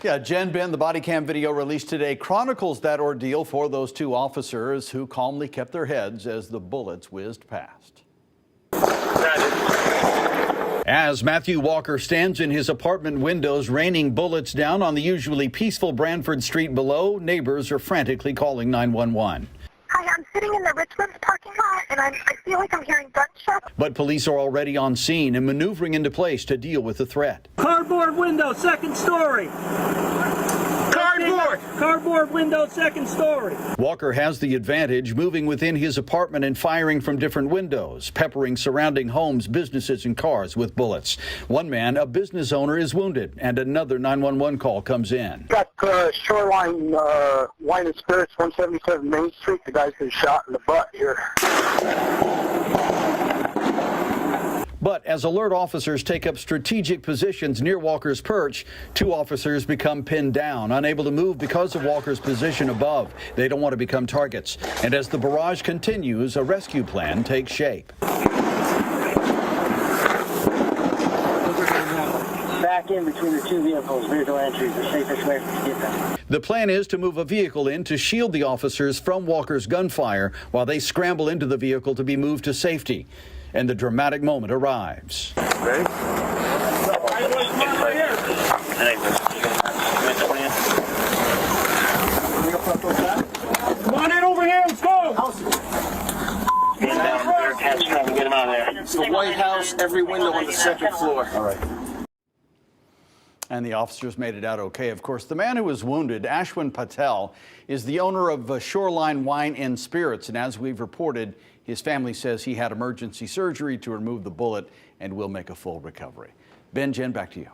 Yeah, Jen, Ben, the body cam video released today chronicles that ordeal for those two officers who calmly kept their heads as the bullets whizzed past. As Matthew Walker stands in his apartment windows, raining bullets down on the usually peaceful Branford Street below, neighbors are frantically calling 911. Hi, I'm sitting in the Richmond parking lot, and I feel like I'm hearing gunshots. But police are already on scene and maneuvering into place to deal with the threat. Cardboard window, second story. Cardboard window, second story. Walker has the advantage, moving within his apartment and firing from different windows, peppering surrounding homes, businesses, and cars with bullets. One man, a business owner, is wounded, and another 911 call comes in. Got Shoreline Wine and Spirits, 177 Main Street. The guy's been shot in the butt here. But as alert officers take up strategic positions near Walker's perch, two officers become pinned down, unable to move because of Walker's position above. They don't want to become targets. And as the barrage continues, a rescue plan takes shape. Back in between the two vehicles, visual entry is the safest way to get them. The plan is to move a vehicle in to shield the officers from Walker's gunfire while they scramble into the vehicle to be moved to safety. And the dramatic moment arrives. Ready? Come on in over here, let's go! Trying to get him out of there. It's the White House, every window on the second floor. All right. And the officers made it out okay. Of course, the man who was wounded, Ashwin Patel, is the owner of Shoreline Wine and Spirits. And as we've reported, his family says he had emergency surgery to remove the bullet and will make a full recovery. Ben, Jen, back to you.